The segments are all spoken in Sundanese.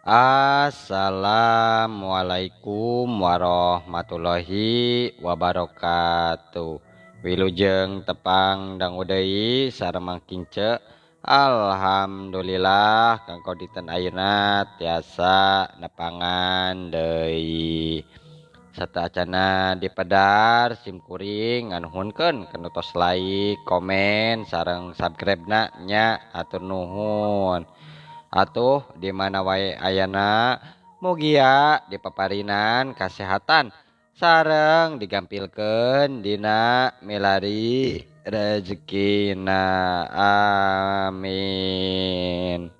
Assalamualaikum warahmatullahi wabarakatuh. Wilujeng tepang dang deui sareng kince. Alhamdulillah kanggo dinten ayeuna tiasa nepangan deui. Sateuacanna dipedar simkuring nganuhunkeun kana tos like, komen sareng subscribe-na nya atur nuhun. Atuh di mana wae ayana mugia dipaparinan kasehatan sareng digampilkeun dina milari rezekina amin.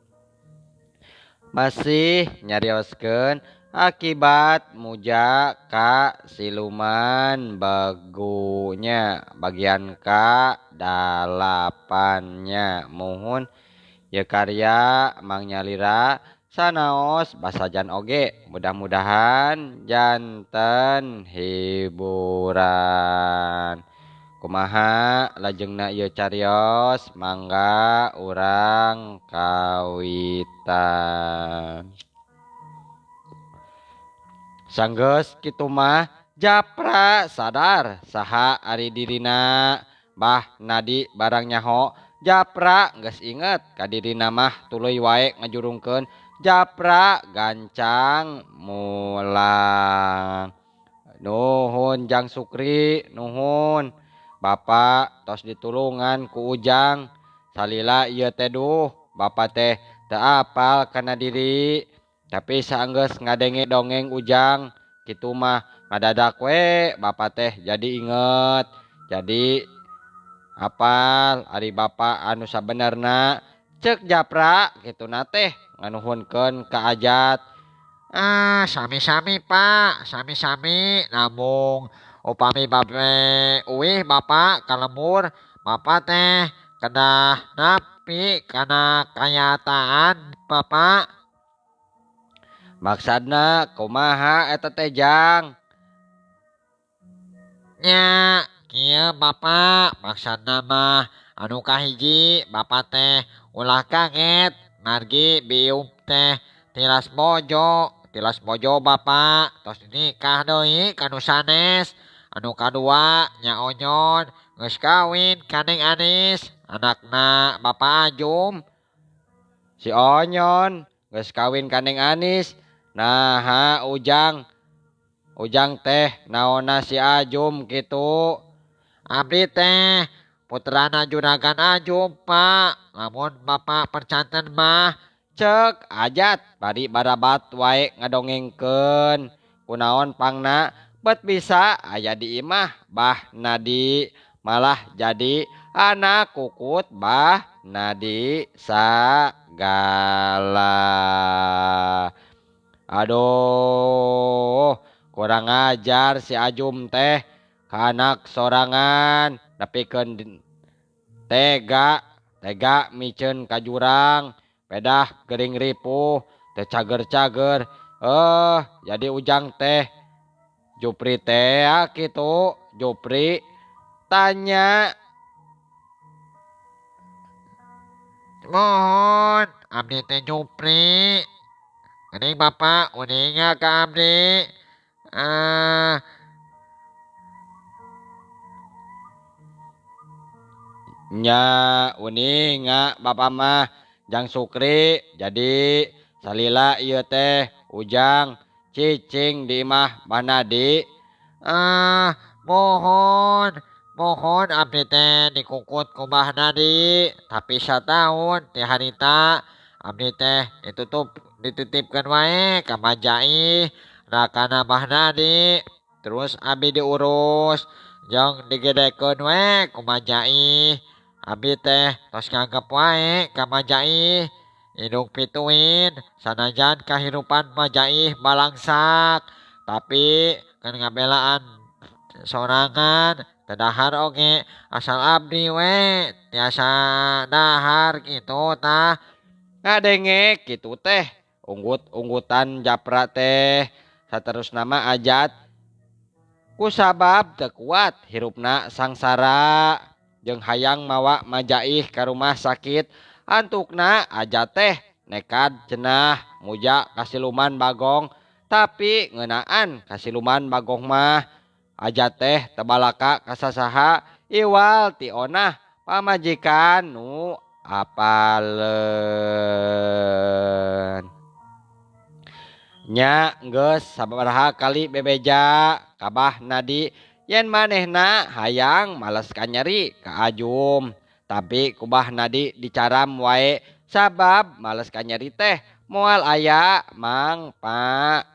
Masih nyarioskeun akibat muja ka siluman bagunya bagian ka dalapannya muhun ya karya Mang Nyalira sanaos basajan oge mudah-mudahan janten hiburan kumaha lajengna ieu carios mangga urang kawitan sanggeus kitu mah japra sadar saha ari dirina bah nadi barang nyaho japra geus inget ka dirina mah tuluy wae ngajurungkeun japra gancang mulang nuhun Jang Sukri nuhun Bapak tos ditulungan ku Ujang salila ieu teh duh Bapak teh teu apal kana diri tapi saenggeus ngadenge dongeng Ujang kitu mah ngadadak we Bapak teh jadi inget jadi apal ari Bapak anu sabenerna cek japra kitu na teh nganuhunkeun ka ajat. Sami-sami Pak, sami-sami namung upami uih Bapak kalemur Bapak teh kedah napi kana kanyataan Bapak. Maksudna kumaha eta teh Jang? Nya kieu Bapak maksudna mah anu kahiji Bapak teh ulah kaget margi biung teh tilas bojo Bapak tos nikah deui kanu sanes anu kadua nya onyon geus kawin kaneng Anis anakna Bapak Ajum si onyon geus kawin kaneng Anis naha Ujang teh naonna si Ajum kitu abdi teh putrana juragan Ajum Pak lamun Bapak percanten mah cek ajat bari barabat wae ngadongengkeun kunaon pangna bet bisa aya di imah bah nadi malah jadi anak kukut bah nadi sagala aduh kurang ajar si Ajum teh ka anak sorangan nepikeun tega miceun ka jurang pedah gering ripuh teh cager-cager jadi Ujang teh Jupri teh kitu Jupri tanya mohon abdi teh Jupri geuning Bapak uninga ka abdi nya uninga Bapak mah Jang Sukri jadi salila ieu teh Ujang cicing di imah Banadi mohon abdi teh dikukut ku Mbah Nadi tapi sataun ti harita abdi teh dititipkeun wae ka Majaih rakana Mbah Nadi terus abdi diurus jeung digedekeun we ku Majaih abdi teh tos nganggep wae ka Majaih indung pituin sanajan kahirupan Majaih balangsak tapi kan ngabelaan sorangan tedahar oge asal abdi we tiasa dahar kitu tah ngadenge kitu teh unggutan japra teh saterusna mah ajat kusabab teu kuat hirupna sangsara jeung hayang mawa Majaih ka rumah sakit antukna aja teh nekad cenah muja kasiluman bagong tapi ngeunaan kasiluman bagong mah aja teh tebalaka kasasaha iwal ti onah pamajikan nu apaleun nya geus sabaraha kali bebeja kabah nadi yen manehna hayang males kanyeri ka Ajum tapi kubah nadi dicaram wae sabab males kanyeri teh moal aya mangpaatna.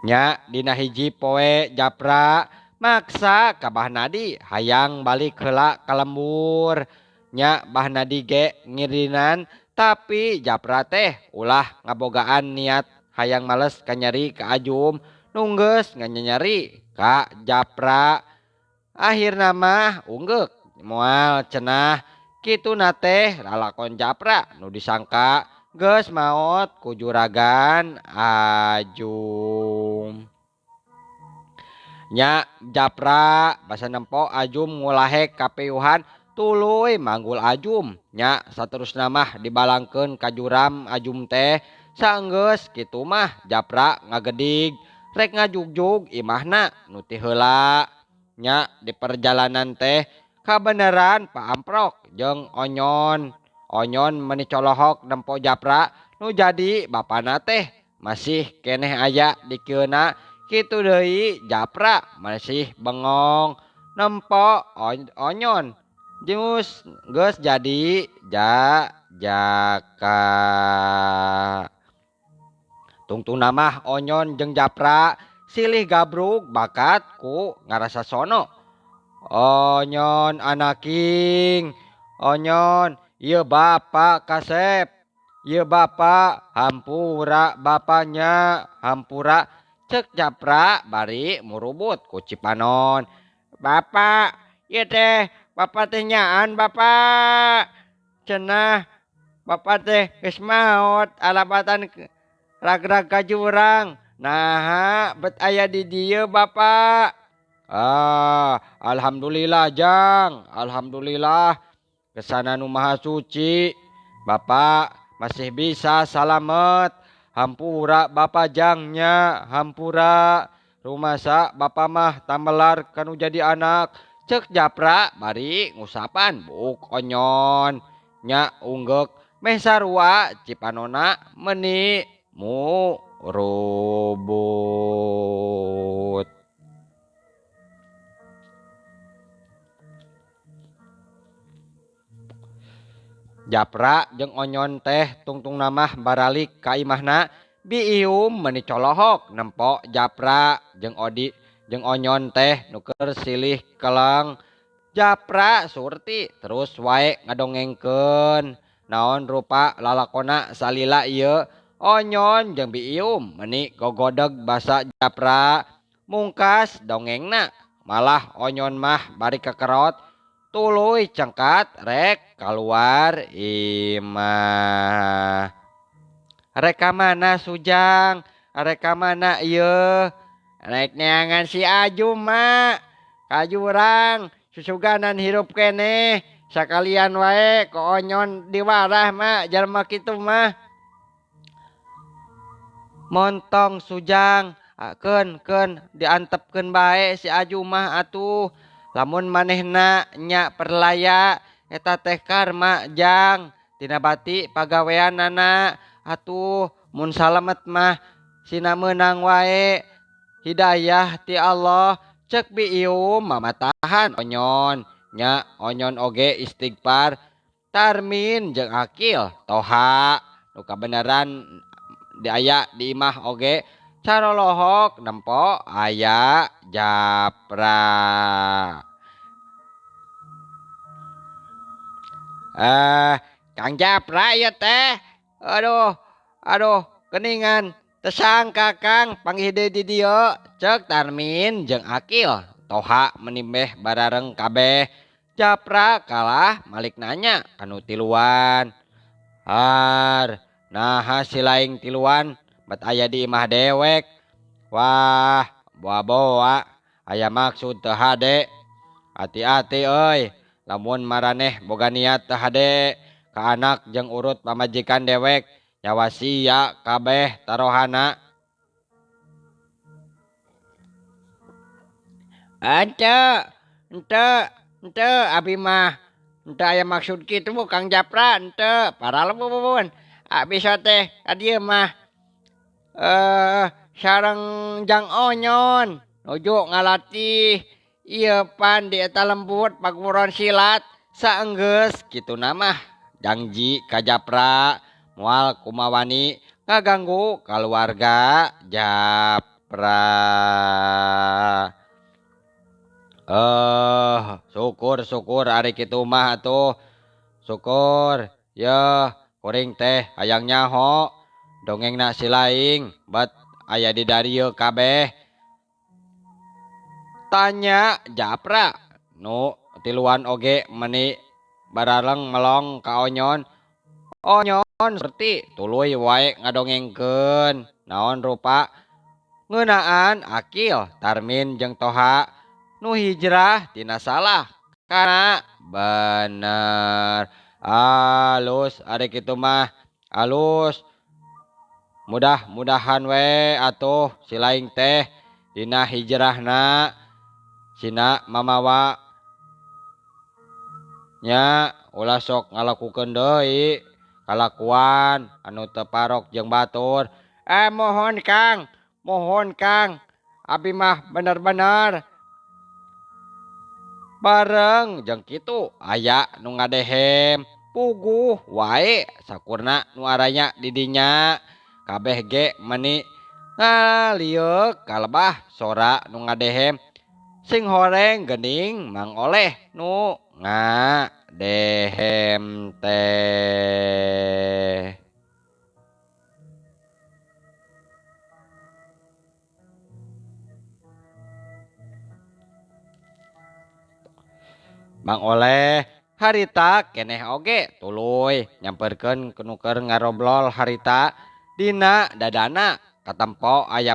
Nya dina hiji poe Japra maksa ka Bah Nadi hayang balik heula ka lembur. Nya Bah Nadi ge ngirinan tapi Japra teh ulah ngabogaan niat hayang males kanyeri ka Ajum nunggeus nganyeri ka Japra. Akhirna mah unggek moal cenah kitu teh lalakon Japra nu disangka geus maot ku juragan Ajum. Nya Japra basa nempo Ajum ngulahe kapeuhan tuluy manggul Ajum. Nya saterusna mah dibalangkeun ka juram Ajum teh saenggeus kitu mah Japra ngagedig rek ngajugjug imahna nu ti heula. Nya di perjalanan teh kabeneran Pak Amprok jeung Onyon. Onyon meuni colohok nempo Japra nu jadi bapana teh masih keneh aya di kieuna kitu deui Japra masih bengong nempo Onyon geus jadi jaka. Tungtungna mah Onyon jeung Japra silih gabruk bakat ku ngarasa sono. Onyon anaking, Onyon ieu bapak Kasep, ieu bapak hampura bapaknya hampura cek Japra bari murubut ku Cipanon. Bapak ieu teh bapak teh nyaan bapak cenah bapak teh geus maot alabatan ragrag ka jurang naha bet aya di dieu bapak. Alhamdulillah Jang, alhamdulillah kesana nu maha suci bapak masih bisa salamet. Hampura bapak Jangnya hampura rumasa bapak mah tamelar kanu jadi anak cek Japra bari ngusapan buk Onyon. Nya unggek meh sarua Cipanona meuni murubut. Japra jeung Onyon teh tungtungna mah baralik ka imahna Biium meuni colohok nempo Japra jeung Onyon teh nu keur silih keleng. Japra surti terus wae ngadongengkeun naon rupa lalakonna salila ieu. Onyon jeung Biium meuni gogodeg basa Japra mungkas dongengna malah Onyon mah bari kekerot tuluy cengkat rek kaluar imah. Rek mana Sujang? Rek mana ieu? Rek neangan si Ajum mak. Ka jurang susuganan hirup keneh sakalian wae ko Onyon diwarah mak jalma kitu mah. Montong Sujang, keun diantepkeun bae si Ajum mah atuh. Lamun manehna nya perlaya eta teh karma Jang tina bati pagaweanana atuh mun salamet mah sina meunang wae hidayah ti Allah cek Biium mamatahan Onyon. Nya Onyon oge istighfar Tarmin jeung Akil toha nu kabeneran di aya di imah oge carolohok nempo aya Japra. Kang Japra ya teh. Aduh keningan tesangka Kang panghide di dieu cek Tarmin jeung Akil toha menimbeh barareng kabeh. Japra kalah malik nanya kanu tiluan. Naha si laing tiluan bet aya di imah dewek. Wah boa-boa aya maksud teu hade. Hati-hati euy, lamun maraneh boga niat teu hade ka anak jeung urut pamajikan dewek, nyawa sia kabeh tarohana. Ente, ente, abi mah ente aya maksud kitu Kang Japra, ente paralebun. Abi teh adieu mah sareng Jang Onyon nuju ngalatih ieu pan di eta lembut paguron silat saenggeus kituna mah janji ka Japra moal kumawani ngaganggu keluarga Japra. Syukur ari kitu mah atuh. Syukur. Yeuh, kuring teh hayang nyaho dongengna si Laing bet aya di darieu kabeh. Tanya Japra nu tiluan oge meuni barareng melong ka Onyon. Onyon seperti tuluy wae ngadongengkeun. Naon rupa ngeunaan Akil, Tarmin jeung Toha nu hijrah tina salah kana bener. Alus ari kitu mah alus. Mudah-mudahan we atuh si Laing teh dina hijrahna sina mamawa nya ulah sok ngalakukeun deui kalakuan anu teu parok jeung batur. Mohon Kang, abi mah bener-bener. Bareng jeung kitu aya nu ngadehem puguh wae sakurna nu aranya di dinya. Kabeh ge meuni ngalieuk kalebah sora nu ngadehem sing horeng geuning Mang Oleh nu ngadehem teh. Mang Oleh harita keneh oge tuluy nyamperkeun nu keur ngarobrol harita dina dadana katempo aya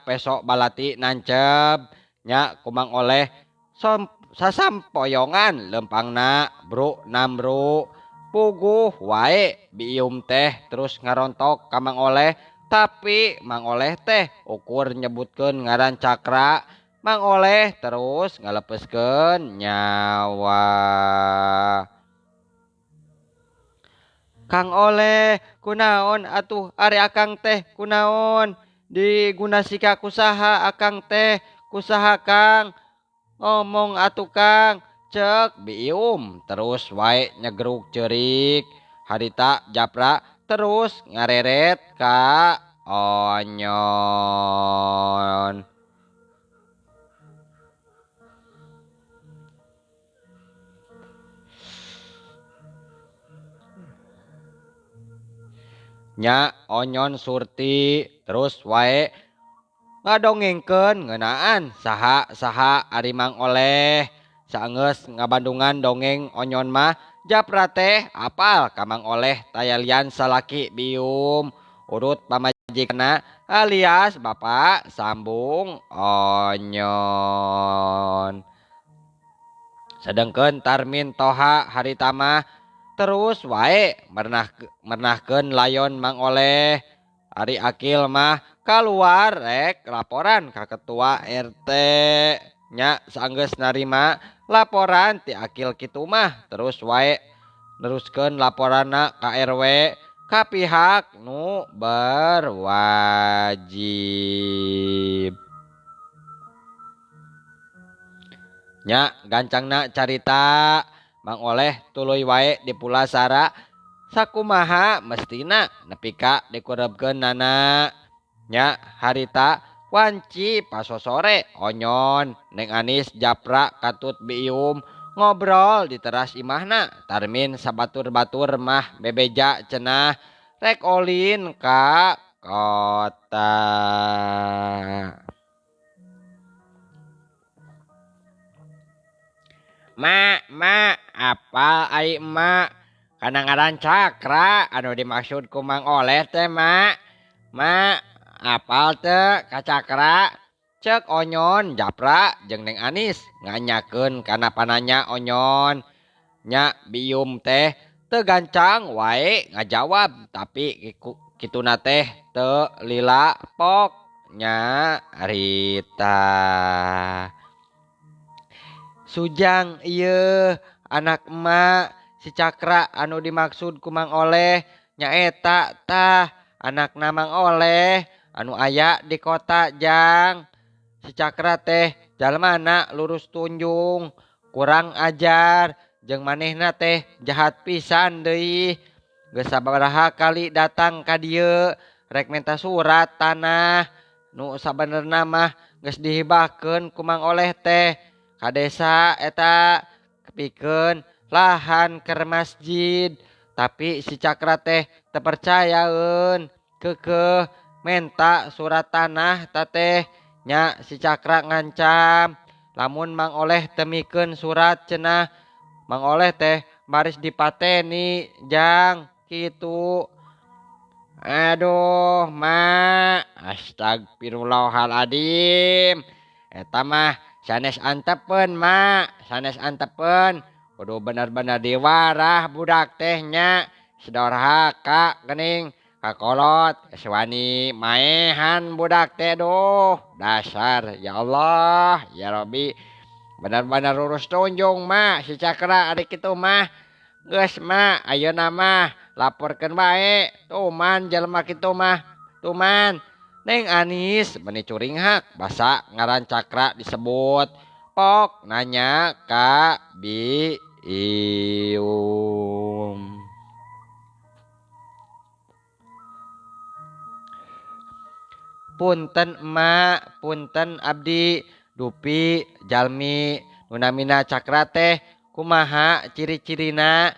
peso balati nanceb nya ku Mang Oleh sasampoyongan lempangna bro namru puguh wae biium teh terus ngarontok ka Mang Oleh tapi Mang Oleh teh ukur nyebutkeun ngaran Cakra. Mang Oleh terus ngalepeskeun nyawa. Kang Oleh kunaon atuh ari akang teh kunaon digunasika kusaha akang teh kusaha Kang ngomong atuh Kang cek biium terus wae nyegeruk ceurik. Harita Japra terus ngareret ka Onyon. Nya Onyon surti terus wae ngadongengkeun ngeunaan saha ari Mang Oleh. Saenggeus ngabandungan dongeng Onyon mah Japra teh apal ka Mang Oleh tayalian salaki bium urut pamajikanna alias Bapak Sambung Onyon. Sedengkeun Tarmin Toha harita mah terus wae mernahkeun layon Mang Oleh. Ari Akil mah kaluar rek laporan ka ketua RT nya saenggeus narima laporan ti Akil kitu mah terus wae neruskeun laporanna ka RW ka pihak nu berwajib. Nya gancangna carita Mang Oleh tuluy wae dipulasara sakumaha mestina nepi ka dikurebkeunana. Nya harita wanci pasosore Onyon Neng Anis Japra katut biium ngobrol di teras imahna. Tarmin sabatur-batur mah bebeja cenah rek olin ka kota. Mak, apal ai emak kana ngaran Cakra anu dimaksud ku Mang Oleh teh mak. Mak, apal teu ka Cakra? Cek Onyon Japra jeung Neng Anis nganyakeun kana pananya Onyon. Nya bium teh teu gancang wae ngajawab tapi kituna teh teu lila pok nya Rita. Sujang ieu anak emak si Cakra anu dimaksud ku Mang Oleh nyaeta tah anakna Mang Oleh anu aya di kota Jang. Si Cakra teh jalmana lurus tunjung, kurang ajar, jeung manehna teh jahat pisan deui. Geus sabaraha kali datang ka dieu rek minta surat tanah nu sabenerna mah geus dihibahkeun ku Mang Oleh teh ka desa eta pikeun lahan keur masjid. Tapi si Cakra teh teu percayaeun, keukeuh menta surat tanah teh. Nya si Cakra ngancam lamun Mang Oleh teu mikeun surat cenah Mang Oleh teh baris dipateni Jang kitu. Aduh mak, astagfirullahaladzim. Eta mah sanes antepeun mak, sanes antepeun. Kudu bener-bener diwarah budak teh nya. Sedorhaka geuning kakolot wani maehan budak teh duh. Dasar ya Allah ya Rabbi. Benar-benar lurus tunjung mak si Cakra adik kitu mah. Geus mak ayeuna mah laporkeun wae tuman jelema kitu mah. Tuman Neng Anis bani curing hak basa ngaran Cakra disebut. Pok nanya ka Bium. Punten emak, punten abdi, dupi jalmi nu namina Cakra teh kumaha ciri-cirina?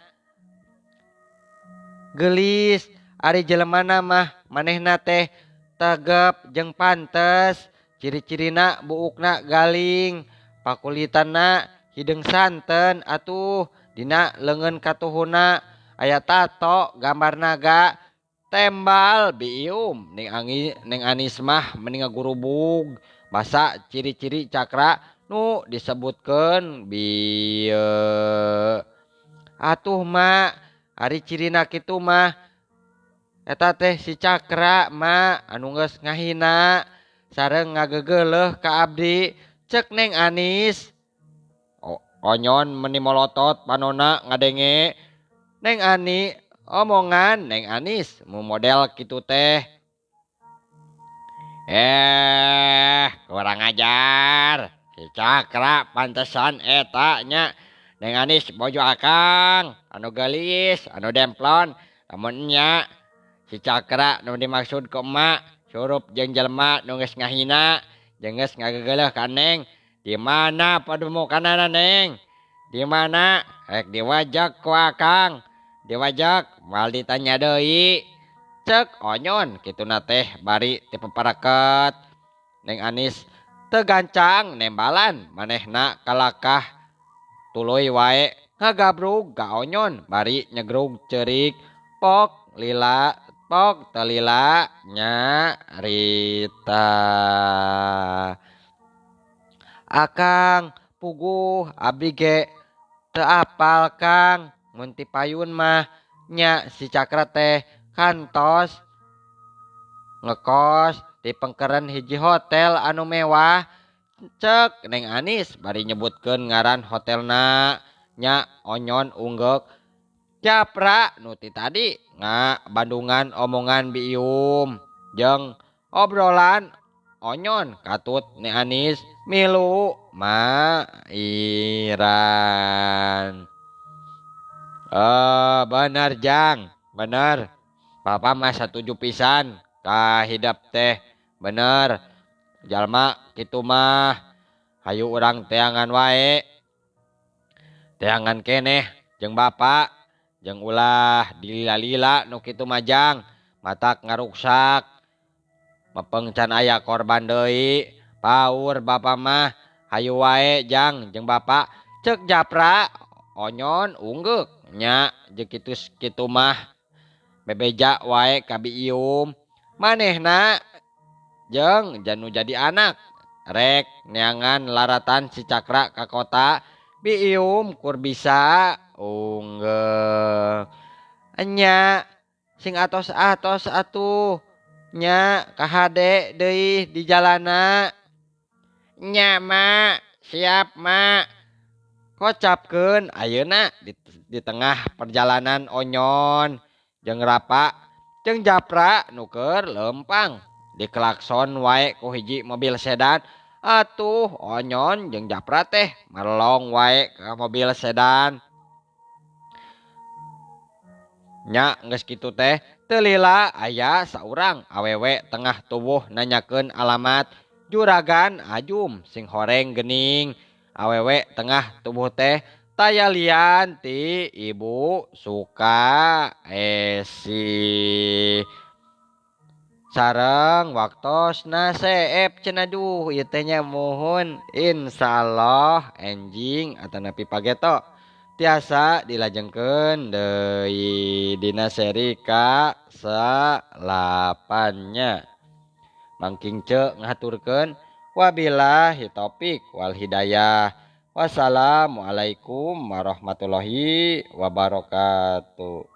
Gelis ari jelemana mah manehna teh tegep jeung pantes. Ciri-cirina buukna galing, pakulitanna hideung santen atuh, dina leungeun katuhuna aya tato gambar naga. Tembal Bium Neng Anis mah mending ngagurubug basa ciri-ciri Cakra nu disebutkeun bieu. Atuh mak ari cirina kitu mah eta teh si Cakra mak anu geus ngahina sareng ngagegeuleuh ka abdi. Cek Neng Anis. Onyon meni molotot panonna ngadenge. Neng Ani omongan Neng Anis mu model kitu teh. Kurang ajar. Si Cakra pantesan eta nya. Neng Anis bojo akang anu gelis, anu demplon. Namun nya si Cakra nu dimaksud ku emak surup jeung jelema nu geus ngahina jeung geus ngagegeuleuh ka Neng. Di mana padumukanana Neng? Di mana? Rek diwajak ku akang. Diwajak mal ditanya deui. Cek Onyon kituna teh bari dipepareket. Neng Anis teu gancang nembalan manehna kalakah tuluy wae ngagabrug ka Onyon bari nyegrug ceurik. Pok lila, pok teu lila nya Rita. Akang puguh abdi ge teu apal Kang. Mun ti payun mah nya si Cakra teh kantos ngekos di pengkeren hiji hotel anu mewah. Cek Neng Anis bari nyebutkeun ngaran hotelna. Nya Onyon unggek. Japra nu ti tadi ngabandungan omongan Bium jeung obrolan Onyon katut Neng Anis milu mairan. Bener Jang, bener. Papa mah satuju pisan ka hidap teh. Bener. Jalma kitu mah hayu urang teangan wae. Teangan keneh jeung bapa jeung ulah dilila-lila nu kitu mah Jang. Matak ngaruksak. Mepeng can aya korban deui. Paur bapa mah hayu wae Jang jeung bapa. Cek Japra Onyon unggek. Nya jeung kitu mah bebeja wae ka Bium. Manehna jeung janu jadi anak rek neangan laratan si Cakra ka kota biium kur bisa unggah enya sing atos-atos atuh nya kahade deui di jalana nya mak siap mak kocapkeun ayeuna di tengah perjalanan onyon jeung Rapa jeung Japra nuker lempang diklakson wae ku hiji mobil sedan atuh onyon jeung Japra teh marelong wae ka mobil sedan nya geus kitu teh teu lila aya saurang awewe tengah tubuh nanyakeun alamat Juragan Ajum sing horeng geuning awewe tengah tubuh teh tayalian ti Ibu Suka Esi sareng waktosna seep cenah duh ieu teh nya mohon insyaallah enjing atanapi pageto tiasa dilajengkeun deui dina seri ka 8-nya mangking ce ngaturkeun wabillahi taufik wal hidayah wassalamualaikum warahmatullahi wabarakatuh.